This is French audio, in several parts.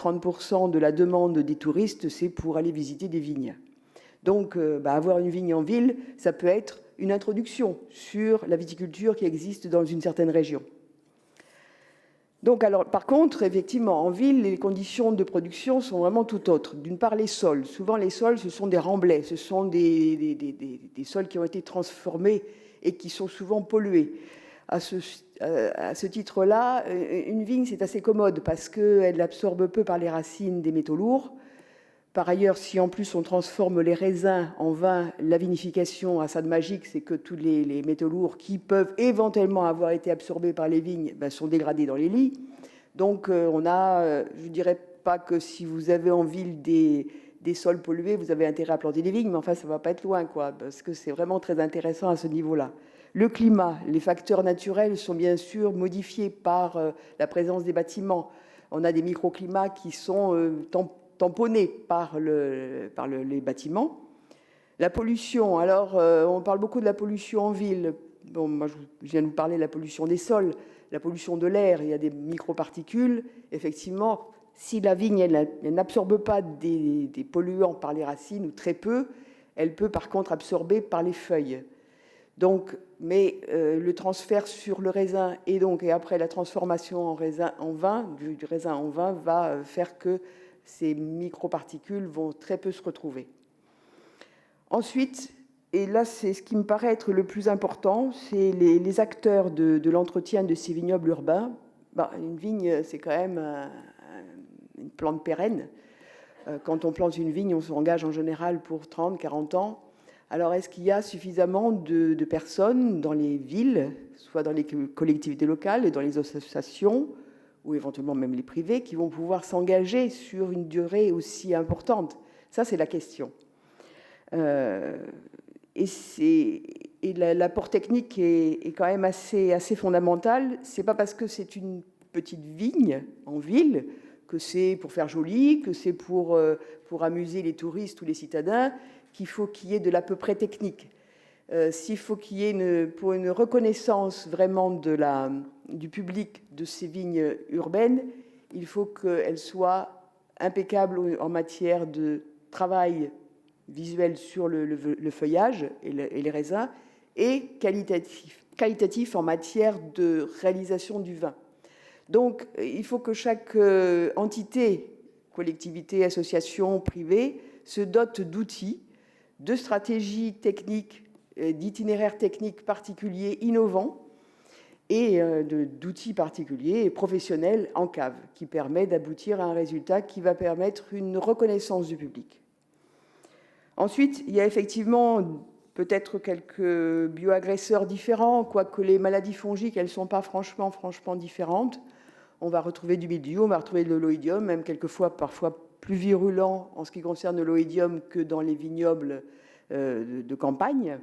30% de la demande des touristes, c'est pour aller visiter des vignes. Donc, avoir une vigne en ville, ça peut être une introduction sur la viticulture qui existe dans une certaine région. Donc, alors, par contre, effectivement, en ville, les conditions de production sont vraiment tout autres. D'une part, les sols. Souvent, les sols, ce sont des remblais. Ce sont des sols qui ont été transformés et qui sont souvent pollués. À ce titre-là, une vigne, c'est assez commode parce qu'elle absorbe peu par les racines des métaux lourds. Par ailleurs, si en plus on transforme les raisins en vin, la vinification a ça de magique, c'est que tous les métaux lourds qui peuvent éventuellement avoir été absorbés par les vignes sont dégradés dans les lies. Donc on a, je ne dirais pas que si vous avez en ville des sols pollués, vous avez intérêt à planter des vignes, mais enfin ça ne va pas être loin, quoi, parce que c'est vraiment très intéressant à ce niveau-là. Le climat, les facteurs naturels sont bien sûr modifiés par la présence des bâtiments. On a des microclimats qui sont tamponnés par les bâtiments. La pollution, alors on parle beaucoup de la pollution en ville. Bon, moi je viens de vous parler de la pollution des sols, la pollution de l'air, il y a des microparticules. Effectivement, si la vigne elle n'absorbe pas des polluants par les racines ou très peu, elle peut par contre absorber par les feuilles. Donc, mais le transfert sur le raisin et après la transformation en vin, du raisin en vin, va faire que ces microparticules vont très peu se retrouver. Ensuite, et là c'est ce qui me paraît être le plus important, c'est les acteurs de l'entretien de ces vignobles urbains. Une vigne, c'est quand même une plante pérenne. Quand on plante une vigne, on s'engage en général pour 30, 40 ans. Alors, est-ce qu'il y a suffisamment de personnes dans les villes, soit dans les collectivités locales et dans les associations, ou éventuellement même les privés, qui vont pouvoir s'engager sur une durée aussi importante? Ça, c'est la question. L'apport technique est quand même assez fondamental. C'est pas parce que c'est une petite vigne en ville que c'est pour faire joli, que c'est pour amuser les touristes ou les citadins, qu'il faut qu'il y ait de l'à peu près technique. S'il faut qu'il y ait pour une reconnaissance vraiment du public de ces vignes urbaines, il faut qu'elles soient impeccables en matière de travail visuel sur le feuillage et les raisins, et qualitatif en matière de réalisation du vin. Donc, il faut que chaque entité, collectivité, association, privée, se dote d'outils, de stratégies techniques, d'itinéraires techniques particuliers, innovants, et d'outils particuliers et professionnels en cave, qui permet d'aboutir à un résultat qui va permettre une reconnaissance du public. Ensuite, il y a effectivement peut-être quelques bioagresseurs différents, quoique les maladies fongiques, elles ne sont pas franchement différentes. On va retrouver du mildiou, on va retrouver de l'oïdium, même quelquefois, parfois plus virulent en ce qui concerne l'oïdium que dans les vignobles de campagne.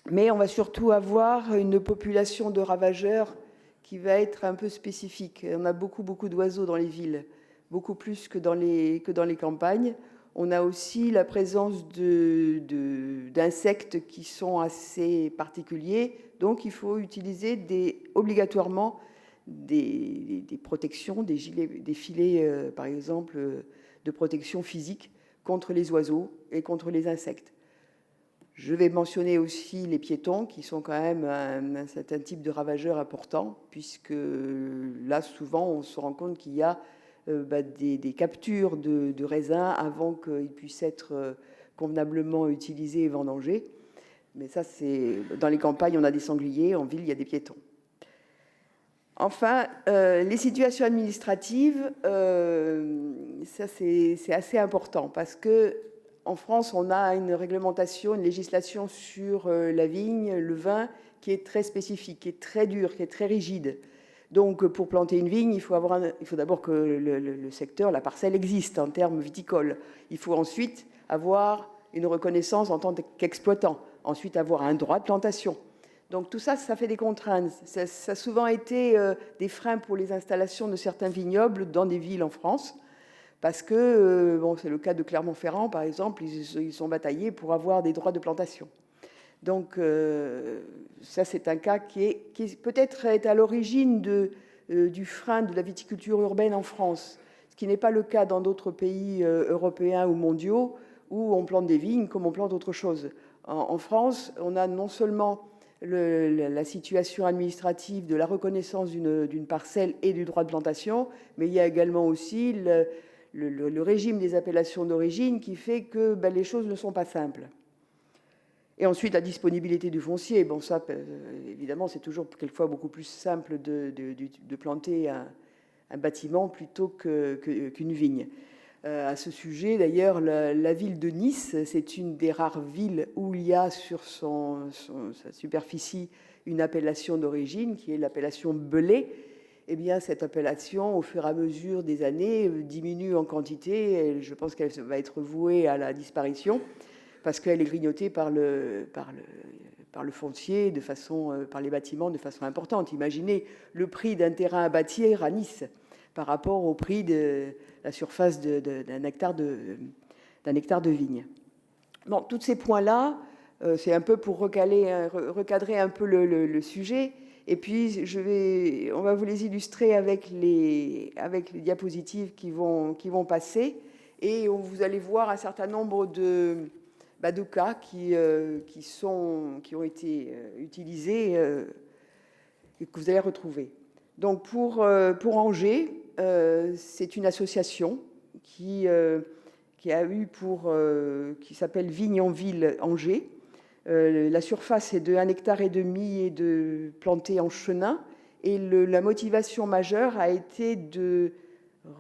Mais on va surtout avoir une population de ravageurs qui va être un peu spécifique. On a beaucoup d'oiseaux dans les villes, beaucoup plus que dans les campagnes. On a aussi la présence d'insectes qui sont assez particuliers. Donc, il faut utiliser obligatoirement des protections, des filets, par exemple, de protection physique contre les oiseaux et contre les insectes. Je vais mentionner aussi les piétons, qui sont quand même un certain type de ravageurs importants, puisque là, souvent, on se rend compte qu'il y a des captures de raisins avant qu'ils puissent être convenablement utilisés et vendangés. Mais ça, c'est dans les campagnes, on a des sangliers, en ville, il y a des piétons. Enfin, les situations administratives, ça c'est assez important parce que en France, on a une réglementation, une législation sur la vigne, le vin, qui est très spécifique, qui est très dure, qui est très rigide. Donc, pour planter une vigne, il faut d'abord que le secteur, la parcelle existe en termes viticoles. Il faut ensuite avoir une reconnaissance en tant qu'exploitant. Ensuite, avoir un droit de plantation. Donc, tout ça, ça fait des contraintes. Ça a souvent été des freins pour les installations de certains vignobles dans des villes en France. Parce que, c'est le cas de Clermont-Ferrand, par exemple, ils sont bataillés pour avoir des droits de plantation. Donc, ça, c'est un cas qui peut-être est à l'origine du frein de la viticulture urbaine en France. ce qui n'est pas le cas dans d'autres pays européens ou mondiaux où on plante des vignes comme on plante autre chose. En France, on a non seulement la situation administrative de la reconnaissance d'une parcelle et du droit de plantation, mais il y a également aussi le régime des appellations d'origine qui fait que les choses ne sont pas simples. Et ensuite, la disponibilité du foncier. Bon, ça, évidemment, c'est toujours quelquefois beaucoup plus simple de planter un bâtiment plutôt qu'une vigne. À ce sujet, d'ailleurs, la ville de Nice, c'est une des rares villes où il y a sur sa superficie une appellation d'origine, qui est l'appellation Belay. Eh bien, cette appellation, au fur et à mesure des années, diminue en quantité. Et je pense qu'elle va être vouée à la disparition, parce qu'elle est grignotée par le foncier, par les bâtiments de façon importante. Imaginez le prix d'un terrain à bâtir à Nice par rapport au prix de la surface d'un hectare de vigne. Bon, tous ces points-là, c'est un peu pour recadrer un peu le sujet. Et puis, on va vous les illustrer avec les diapositives qui vont passer. Et vous allez voir un certain nombre de cas qui ont été utilisés et que vous allez retrouver. Donc, pour Angers, c'est une association qui s'appelle Vignes en Ville Angers. La surface est de 1,5 hectare et de planté en chenin. Et la motivation majeure a été de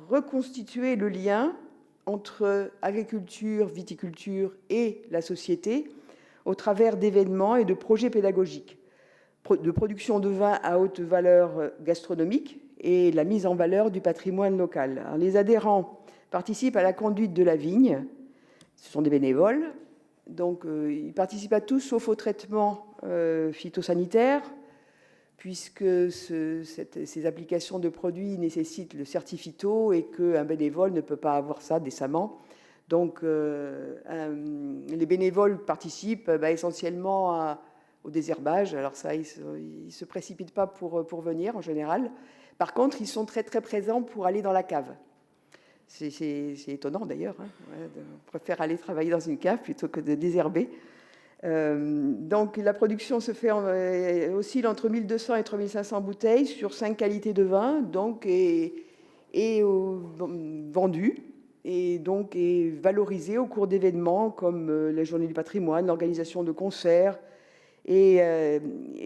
reconstituer le lien entre agriculture, viticulture et la société au travers d'événements et de projets pédagogiques, de production de vin à haute valeur gastronomique et la mise en valeur du patrimoine local. Alors, les adhérents participent à la conduite de la vigne. Ce sont des bénévoles. Donc, ils participent à tous sauf au traitement phytosanitaire, puisque ces applications de produits nécessitent le certificat et qu'un bénévole ne peut pas avoir ça décemment. Donc, les bénévoles participent essentiellement au désherbage. Alors ça, ils ne se précipitent pas pour venir en général. Par contre, ils sont très, très présents pour aller dans la cave. C'est étonnant d'ailleurs. On préfère aller travailler dans une cave plutôt que de désherber. Donc la production se fait oscille entre 1200 et 3500 bouteilles sur 5 qualités de vin, donc et vendues et donc est valorisée au cours d'événements comme les Journées du patrimoine, l'organisation de concerts et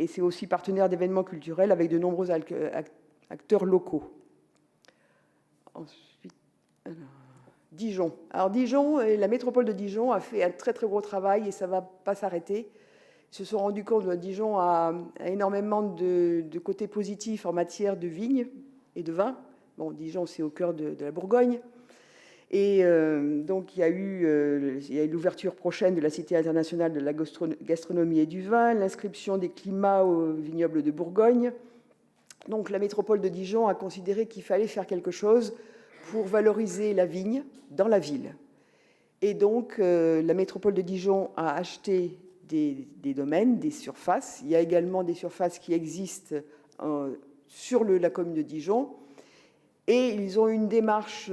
c'est aussi partenaire d'événements culturels avec de nombreux acteurs locaux. Ensuite, Dijon. Alors Dijon, la métropole de Dijon a fait un très très gros travail et ça ne va pas s'arrêter. Ils se sont rendus compte que Dijon a énormément de côtés positifs en matière de vignes et de vin. Bon, Dijon, c'est au cœur de la Bourgogne. Et donc il y a eu l'ouverture prochaine de la Cité internationale de la gastronomie et du vin, l'inscription des climats au vignoble de Bourgogne. Donc la métropole de Dijon a considéré qu'il fallait faire quelque chose pour valoriser la vigne dans la ville. Et donc, la métropole de Dijon a acheté des domaines, des surfaces. Il y a également des surfaces qui existent sur la commune de Dijon. Et ils ont une démarche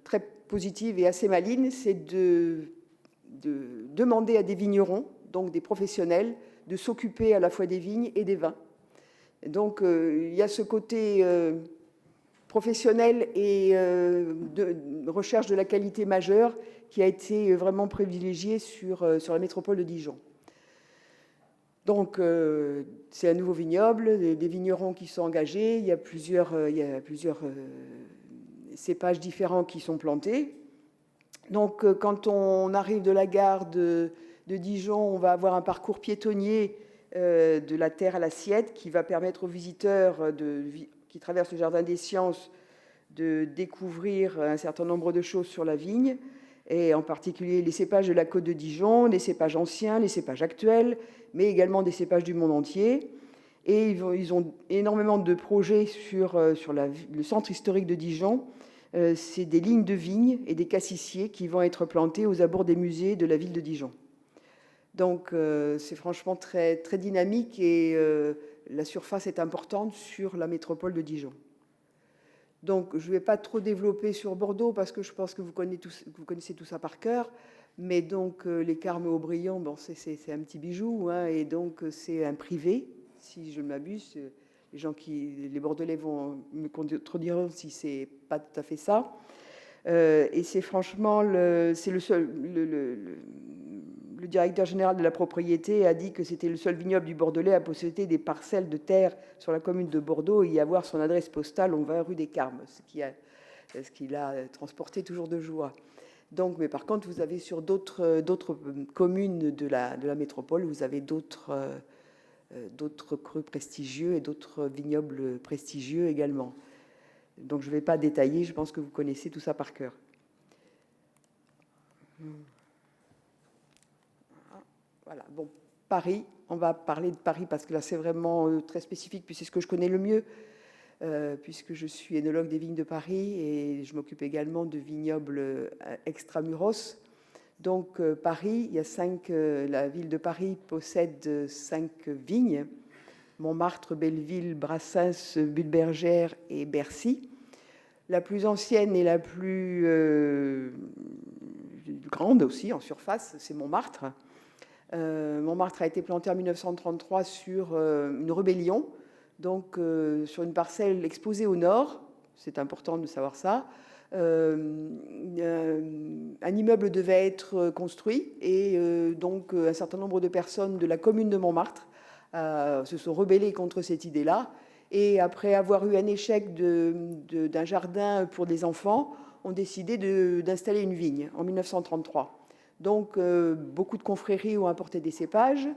très positive et assez maligne, c'est de demander à des vignerons, donc des professionnels, de s'occuper à la fois des vignes et des vins. Donc, il y a ce côté professionnel et de recherche de la qualité majeure qui a été vraiment privilégié sur la métropole de Dijon. Donc, c'est un nouveau vignoble, des vignerons qui sont engagés, il y a plusieurs cépages différents qui sont plantés. Donc, quand on arrive de la gare de Dijon, on va avoir un parcours piétonnier de la terre à l'assiette qui va permettre aux visiteurs qui traversent le Jardin des Sciences de découvrir un certain nombre de choses sur la vigne, et en particulier les cépages de la Côte de Dijon, les cépages anciens, les cépages actuels, mais également des cépages du monde entier. Et ils ont énormément de projets sur le centre historique de Dijon. C'est des lignes de vignes et des cassissiers qui vont être plantés aux abords des musées de la ville de Dijon. Donc c'est franchement très, très dynamique et la surface est importante sur la métropole de Dijon. Donc, je ne vais pas trop développer sur Bordeaux parce que je pense que vous connaissez tout ça par cœur. Mais donc, les Carmes Aubryon, bon, c'est un petit bijou, hein, et donc c'est un privé, si je ne m'abuse. Les Bordelais vont me contrediront si c'est pas tout à fait ça. Et c'est franchement, c'est le seul, le directeur général de la propriété a dit que c'était le seul vignoble du Bordelais à posséder des parcelles de terre sur la commune de Bordeaux et y avoir son adresse postale en 20 rue des Carmes, ce qui l'a transporté toujours de joie. Donc, mais par contre, vous avez sur d'autres communes de la métropole, vous avez d'autres crus prestigieux et d'autres vignobles prestigieux également. Donc, je ne vais pas détailler, je pense que vous connaissez tout ça par cœur. Voilà, bon, Paris, on va parler de Paris parce que là, c'est vraiment très spécifique, puis c'est ce que je connais le mieux, puisque je suis énologue des vignes de Paris et je m'occupe également de vignobles extramuros. Donc, Paris, il y a la ville de Paris possède 5 vignes, Montmartre, Belleville, Brassens, Butte-Bergère et Bercy. La plus ancienne et la plus grande aussi en surface, c'est Montmartre. Montmartre a été planté en 1933 sur une rébellion, donc sur une parcelle exposée au nord, c'est important de savoir ça. Un immeuble devait être construit et donc un certain nombre de personnes de la commune de Montmartre se sont rebellées contre cette idée-là et après avoir eu un échec d'un jardin pour des enfants, ont décidé d'installer une vigne en 1933. Donc beaucoup de confréries ont importé des cépages.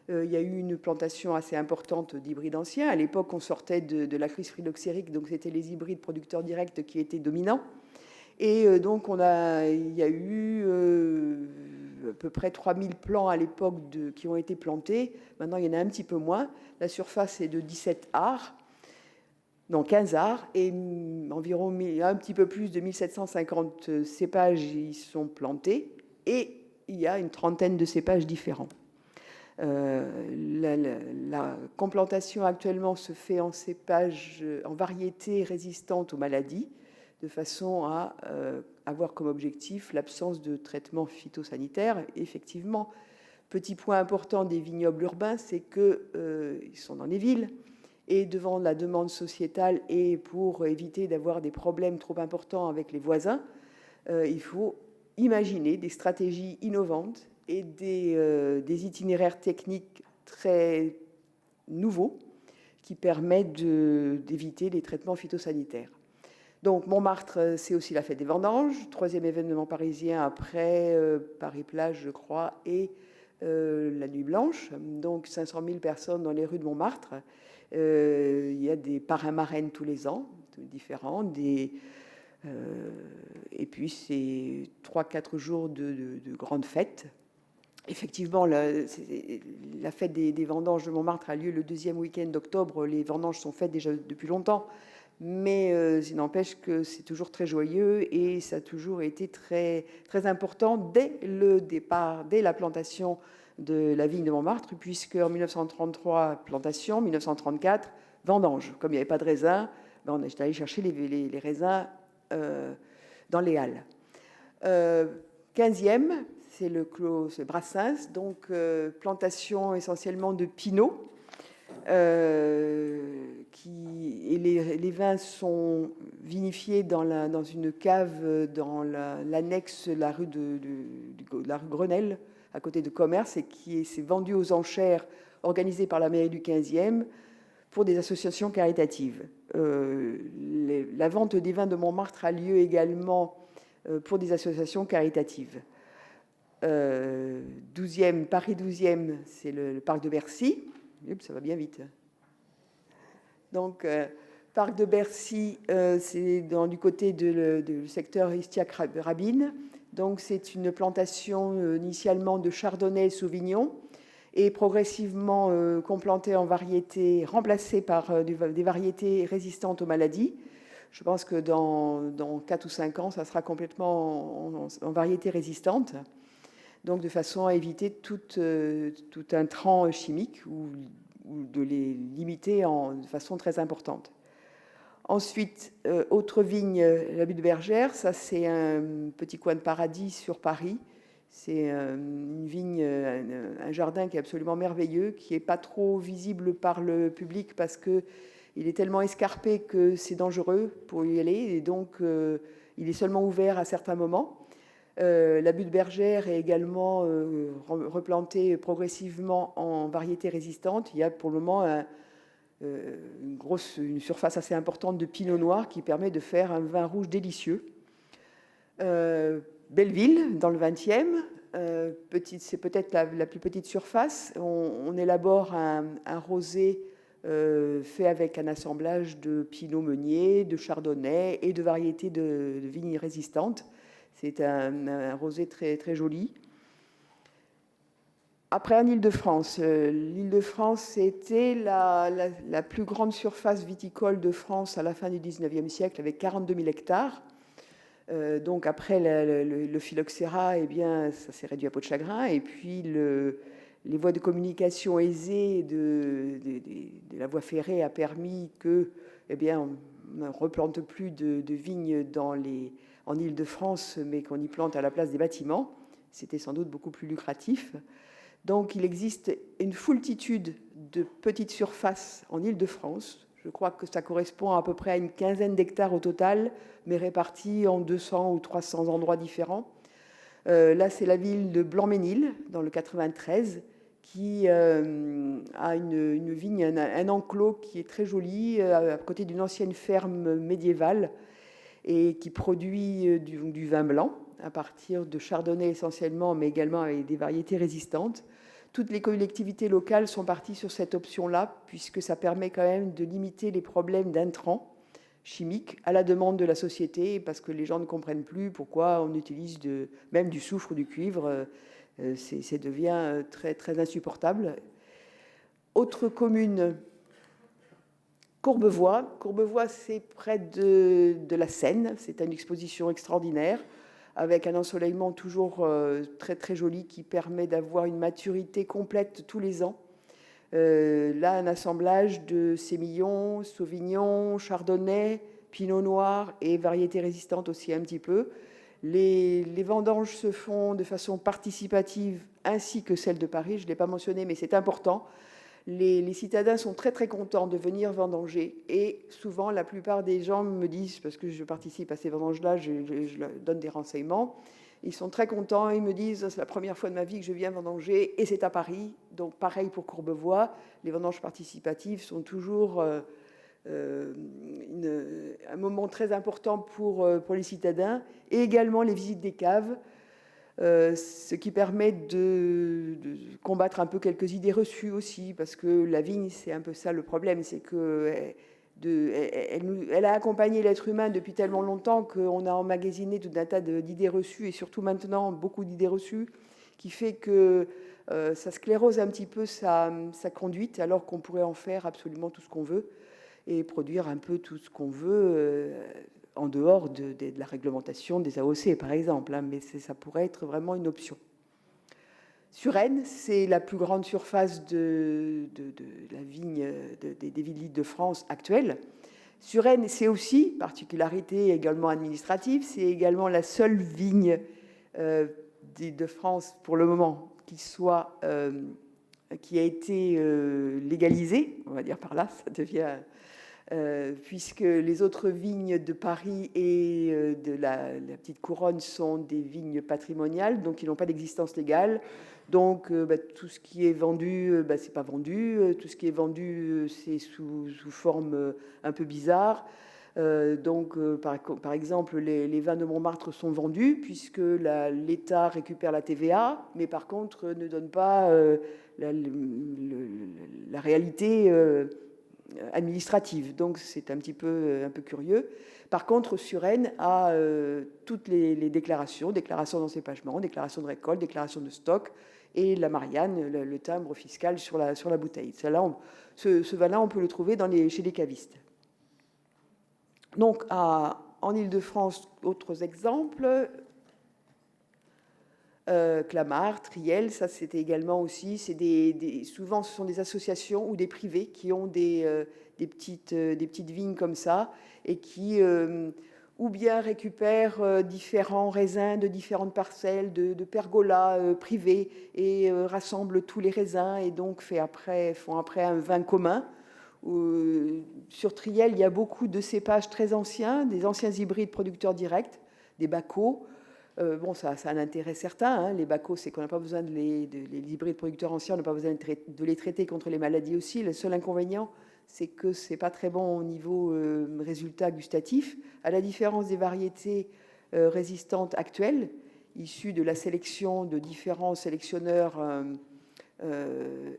Il y a eu une plantation assez importante d'hybrides anciens. À l'époque, on sortait de la crise phylloxérique, donc c'était les hybrides producteurs directs qui étaient dominants. Et donc, il y a eu à peu près 3000 plants à l'époque qui ont été plantés. Maintenant, il y en a un petit peu moins. La surface est de 17 arts, non 15 arts, et environ un petit peu plus de 1750 cépages y sont plantés. Et il y a une trentaine de cépages différents. La complantation actuellement se fait en cépages, en variétés résistantes aux maladies, de façon à avoir comme objectif l'absence de traitement phytosanitaire. Effectivement, petit point important des vignobles urbains, c'est qu'ils sont dans les villes, et devant la demande sociétale et pour éviter d'avoir des problèmes trop importants avec les voisins, il faut imaginer des stratégies innovantes et des itinéraires techniques très nouveaux qui permettent d'éviter les traitements phytosanitaires. Donc Montmartre, c'est aussi la fête des vendanges, 3e événement parisien après Paris-Plage, je crois, et la Nuit Blanche. Donc 500 000 personnes dans les rues de Montmartre. Il y a des parrains-marraines tous les ans, différents, et puis c'est 3-4 jours de grandes fêtes. Effectivement, la fête des vendanges de Montmartre a lieu le 2e week-end d'octobre. Les vendanges sont faites déjà depuis longtemps, mais il n'empêche que c'est toujours très joyeux et ça a toujours été très, très important dès le départ, dès la plantation de la vigne de Montmartre, puisque en 1933, plantation, 1934, vendange. Comme il n'y avait pas de raisins, on est allé chercher les raisins dans les halles. 15e, c'est le clos Brassens, donc plantation essentiellement de pinot. Et les vins sont vinifiés dans une cave dans l'annexe de la rue Grenelle, à côté de Commerce, et qui s'est vendu aux enchères organisées par la mairie du 15e pour des associations caritatives. La vente des vins de Montmartre a lieu également pour des associations caritatives. 12e, Paris 12e, c'est le parc de Bercy. Ça va bien vite. Donc, parc de Bercy, c'est du côté du secteur Istiac-Rabine. Donc, c'est une plantation initialement de chardonnay et sauvignon et progressivement complantée en variétés, remplacée par des variétés résistantes aux maladies. Je pense que dans 4 ou 5 ans, ça sera complètement en variété résistante. Donc, de façon à éviter tout intrant chimique ou de les limiter de façon très importante. Ensuite, autre vigne, la Butte Bergère, ça c'est un petit coin de paradis sur Paris. C'est une vigne, un jardin qui est absolument merveilleux, qui n'est pas trop visible par le public parce qu'il est tellement escarpé que c'est dangereux pour y aller, et donc il est seulement ouvert à certains moments. La Butte Bergère est également replantée progressivement en variétés résistantes. Il y a pour le moment une surface assez importante de pinot noir qui permet de faire un vin rouge délicieux. Belleville, dans le 20e, c'est peut-être la plus petite surface. On élabore un rosé fait avec un assemblage de pinot meunier, de chardonnay et de variétés de vignes résistantes. C'est un rosé très, très joli. Après, en Île-de-France. L'Île-de-France, c'était la plus grande surface viticole de France à la fin du 19e siècle, avec 42 000 hectares. Donc après le phylloxéra, eh bien, ça s'est réduit à peau de chagrin. Et puis les voies de communication aisées de la voie ferrée a permis que, eh bien, on ne replante plus de vignes en Île-de-France, mais qu'on y plante à la place des bâtiments. C'était sans doute beaucoup plus lucratif. Donc il existe une foultitude de petites surfaces en Île-de-France. Je crois que ça correspond à peu près à une quinzaine d'hectares au total, mais répartis en 200 ou 300 endroits différents. Là, c'est la ville de Blanc-Ménil, dans le 93, qui a une vigne, un enclos qui est très joli, à côté d'une ancienne ferme médiévale, et qui produit du vin blanc, à partir de chardonnay essentiellement, mais également avec des variétés résistantes. Toutes les collectivités locales sont parties sur cette option-là, puisque ça permet quand même de limiter les problèmes d'intrants chimiques à la demande de la société, parce que les gens ne comprennent plus pourquoi on utilise même du soufre ou du cuivre. Ça devient très, très insupportable. Autre commune, Courbevoie. Courbevoie, c'est près de la Seine. C'est une exposition extraordinaire, avec un ensoleillement toujours très, très joli qui permet d'avoir une maturité complète tous les ans. Là, un assemblage de sémillon, sauvignon, chardonnay, pinot noir et variétés résistantes aussi un petit peu. Les vendanges se font de façon participative, ainsi que celle de Paris. Je ne l'ai pas mentionné, mais c'est important. Les citadins sont très très contents de venir vendanger, et souvent la plupart des gens me disent, parce que je participe à ces vendanges-là, je leur donne des renseignements, ils sont très contents, ils me disent c'est la première fois de ma vie que je viens vendanger, et c'est à Paris. Donc pareil pour Courbevoie, les vendanges participatives sont toujours un moment très important pour les citadins, et également les visites des caves. Ce qui permet de combattre un peu quelques idées reçues aussi, parce que la vigne, c'est un peu ça le problème, c'est qu'elle a accompagné l'être humain depuis tellement longtemps qu'on a emmagasiné tout un tas d'idées reçues, et surtout maintenant beaucoup d'idées reçues, qui fait que ça sclérose un petit peu sa conduite, alors qu'on pourrait en faire absolument tout ce qu'on veut et produire un peu tout ce qu'on veut en dehors de la réglementation des AOC, par exemple, hein, mais ça pourrait être vraiment une option. Suresnes, c'est la plus grande surface de la vigne des villes d'Île-de-France actuelles. Suresnes, c'est aussi, particularité également administrative, c'est également la seule vigne d'Île-de-France pour le moment qui a été légalisée, on va dire par là, ça devient... puisque les autres vignes de Paris et de la petite couronne sont des vignes patrimoniales, donc ils n'ont pas d'existence légale. Donc tout ce qui est vendu, c'est pas vendu. Tout ce qui est vendu, c'est sous forme un peu bizarre. Donc par exemple, les vins de Montmartre sont vendus, puisque l'État récupère la TVA, mais par contre ne donne pas la réalité administrative. Donc c'est un peu curieux. Par contre, Suresnes a toutes les déclarations d'encépagement, déclaration de récolte, déclaration de stock, et la Marianne, le timbre fiscal sur la bouteille. Ce vin-là, on peut le trouver chez les cavistes. Donc en Île-de-France, autres exemples. Clamart, Triel, ça c'était également aussi, souvent ce sont des associations ou des privés qui ont des petites vignes comme ça et qui ou bien récupèrent différents raisins de différentes parcelles, de pergolas privés et rassemblent tous les raisins et donc font après un vin commun. Sur Triel, il y a beaucoup de cépages très anciens, des anciens hybrides producteurs directs, des Bacaux. Bon, ça a un intérêt certain. Hein. Les Bacaux, c'est qu'on n'a pas besoin les hybrides producteurs anciens, on n'a pas besoin de les traiter contre les maladies aussi. Le seul inconvénient, c'est que c'est pas très bon au niveau résultat gustatif, à la différence des variétés résistantes actuelles, issues de la sélection de différents sélectionneurs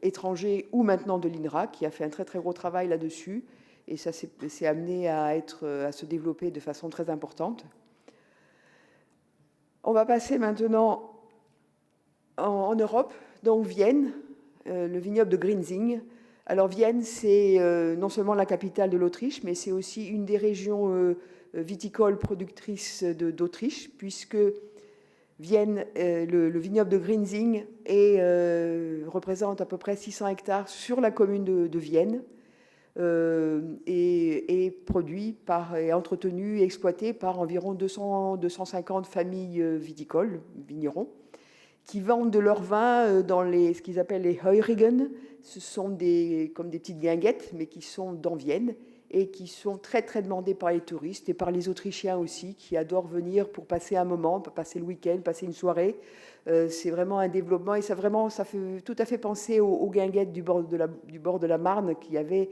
étrangers ou maintenant de l'INRA, qui a fait un très très gros travail là-dessus. Et ça s'est amené à se développer de façon très importante. On va passer maintenant en Europe, donc Vienne, le vignoble de Grinzing. Alors Vienne, c'est non seulement la capitale de l'Autriche, mais c'est aussi une des régions viticoles productrices d'Autriche, puisque Vienne, le vignoble de Grinzing représente à peu près 600 hectares sur la commune de Vienne. Et produit et entretenu et exploité par environ 250 familles viticoles, vignerons, qui vendent de leur vin dans ce qu'ils appellent les Heurigen. Ce sont comme des petites guinguettes, mais qui sont dans Vienne et qui sont très très demandés par les touristes et par les Autrichiens aussi, qui adorent venir pour passer un moment, passer le week-end, passer une soirée. C'est vraiment un développement et ça fait tout à fait penser aux guinguettes du bord de la Marne qui avait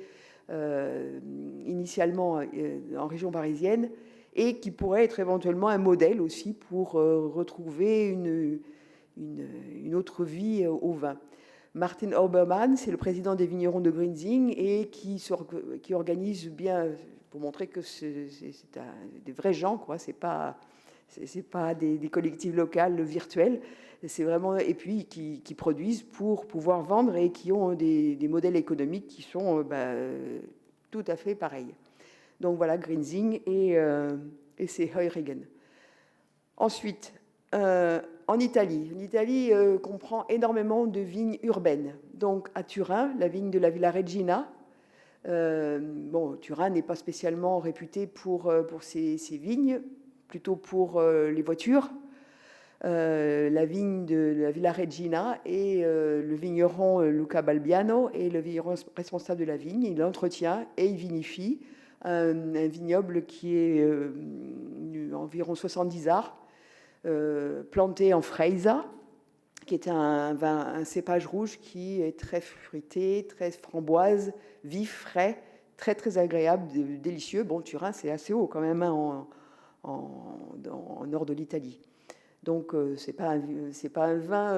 initialement en région parisienne et qui pourrait être éventuellement un modèle aussi pour retrouver une autre vie au vin. Martin Obermann, c'est le président des vignerons de Grinzing et qui organise bien, pour montrer que c'est des vrais gens, quoi. C'est pas des collectives locales virtuelles. C'est vraiment, et puis qui produisent pour pouvoir vendre et qui ont des modèles économiques qui sont tout à fait pareils. Donc voilà, Grinzing et c'est Heurigen. Ensuite, en Italie. L'Italie comprend énormément de vignes urbaines. Donc à Turin, la vigne de la Villa Regina. Turin n'est pas spécialement réputé pour ses vignes, plutôt pour les voitures. La vigne de la Villa Regina et le vigneron Luca Balbiano est le vigneron responsable de la vigne. Il l'entretient et il vinifie un vignoble qui est environ 70 arts, planté en Freisa, qui est un cépage rouge qui est très fruité, très framboise, vif, frais, très très agréable, délicieux. Bon, Turin, c'est assez haut quand même hein, en nord de l'Italie. Donc, c'est pas un vin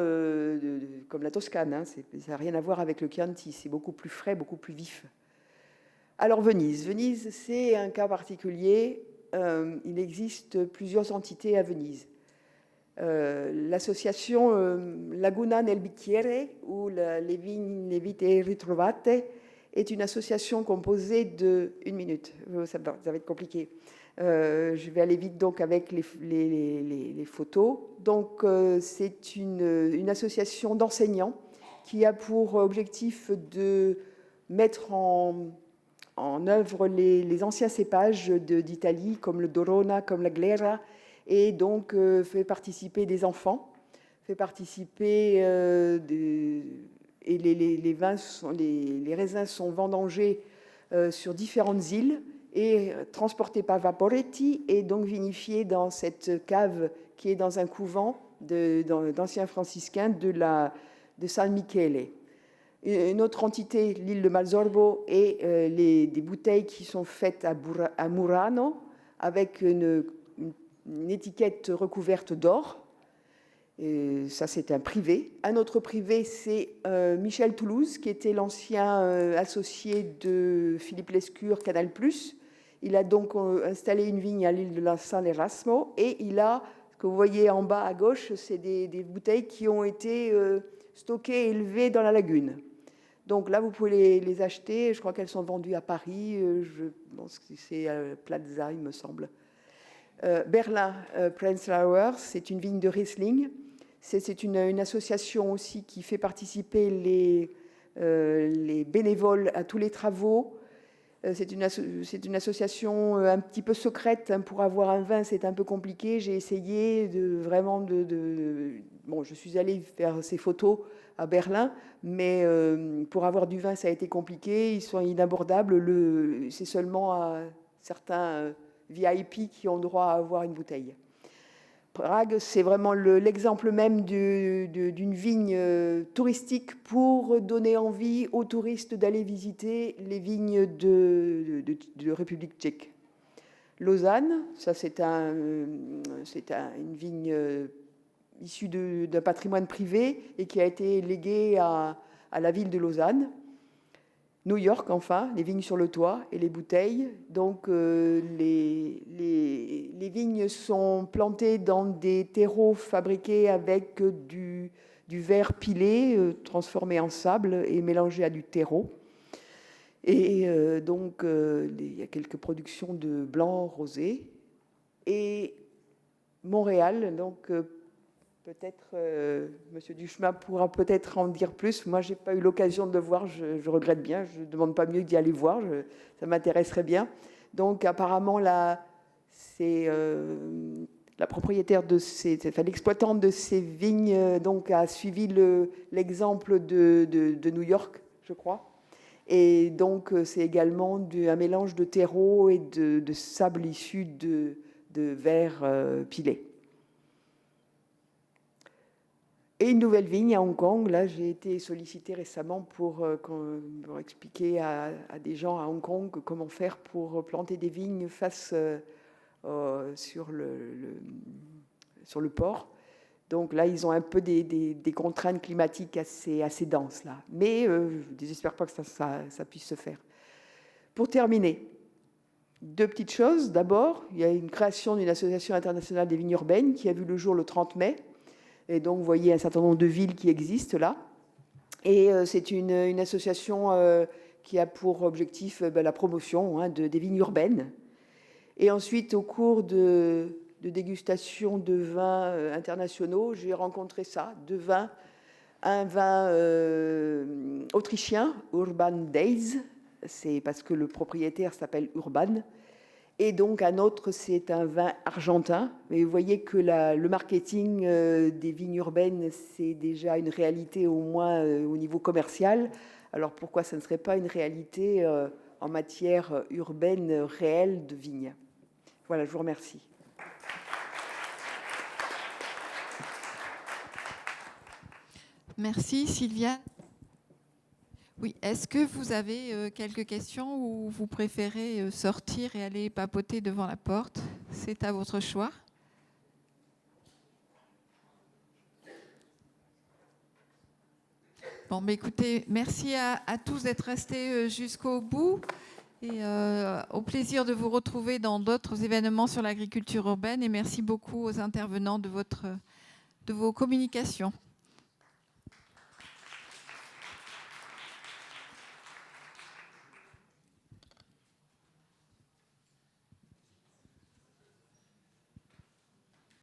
comme la Toscane, hein, ça n'a rien à voir avec le Chianti, c'est beaucoup plus frais, beaucoup plus vif. Alors, Venise. Venise, c'est un cas particulier. Il existe plusieurs entités à Venise. L'association Laguna nel Bicchiere, ou les Vite Ritrovate, est une association composée de... Une minute, ça va être compliqué. Je vais aller vite donc avec les photos. Donc c'est une association d'enseignants qui a pour objectif de mettre en œuvre les anciens cépages d'Italie comme le Dorona, comme la Glera, et donc fait participer des enfants, fait participer et les raisins sont vendangés sur différentes îles et transporté par Vaporetti et donc vinifié dans cette cave qui est dans un couvent d'anciens franciscains de San Michele. Une autre entité, l'île de Malsorbo, et des bouteilles qui sont faites à Murano avec une étiquette recouverte d'or. Et ça, c'est un privé. Un autre privé, c'est Michel Toulouse, qui était l'ancien associé de Philippe Lescure, Canal+. Il a donc installé une vigne à l'île de la San Erasmo et il a, ce que vous voyez en bas à gauche, c'est des bouteilles qui ont été stockées et élevées dans la lagune. Donc là, vous pouvez les acheter. Je crois qu'elles sont vendues à Paris. Je pense que c'est Plaza, il me semble. Berlin, Prenzlauer, c'est une vigne de Riesling. C'est une association aussi qui fait participer les bénévoles à tous les travaux. C'est une association un petit peu secrète. Pour avoir un vin, c'est un peu compliqué. J'ai essayé Bon, je suis allée faire ces photos à Berlin, mais pour avoir du vin, ça a été compliqué. Ils sont inabordables. C'est seulement à certains VIP qui ont droit à avoir une bouteille. Prague, c'est vraiment l'exemple même d'une vigne touristique pour donner envie aux touristes d'aller visiter les vignes de République tchèque. Lausanne, ça c'est une vigne issue d'un patrimoine privé et qui a été léguée à la ville de Lausanne. New York, enfin, les vignes sur le toit et les bouteilles. Donc, les vignes sont plantées dans des terreaux fabriqués avec du verre pilé, transformé en sable et mélangé à du terreau. Et donc, il y a quelques productions de blanc, rosé. Et Montréal, donc peut-être Monsieur Duchemin pourra peut-être en dire plus. Moi, j'ai pas eu l'occasion de le voir. Je regrette bien. Je ne demande pas mieux d'y aller voir. Ça m'intéresserait bien. Donc, apparemment, là, c'est la propriétaire l'exploitante de ces vignes, donc a suivi l'exemple de New York, je crois. Et donc, c'est également un mélange de terreau et de sable issu de verre pilé. Et une nouvelle vigne à Hong Kong. Là, j'ai été sollicitée récemment pour expliquer à des gens à Hong Kong comment faire pour planter des vignes sur le port. Donc là, ils ont un peu des contraintes climatiques assez denses là. Mais je ne désespère pas que ça puisse se faire. Pour terminer, deux petites choses. D'abord, il y a une création d'une association internationale des vignes urbaines qui a vu le jour le 30 mai. Et donc, vous voyez un certain nombre de villes qui existent là. Et c'est une association qui a pour objectif la promotion des vignes urbaines. Et ensuite, au cours de dégustation de vins internationaux, j'ai rencontré un vin autrichien, Urban Days. C'est parce que le propriétaire s'appelle Urban. Et donc un autre, c'est un vin argentin. Mais vous voyez que le marketing des vignes urbaines, c'est déjà une réalité au moins au niveau commercial. Alors pourquoi ça ne serait pas une réalité en matière urbaine réelle de vignes? Voilà, je vous remercie. Merci Sylviane. Oui, est-ce que vous avez quelques questions ou vous préférez sortir et aller papoter devant la porte? C'est à votre choix. Bon, mais écoutez, merci à tous d'être restés jusqu'au bout et au plaisir de vous retrouver dans d'autres événements sur l'agriculture urbaine et merci beaucoup aux intervenants de vos communications.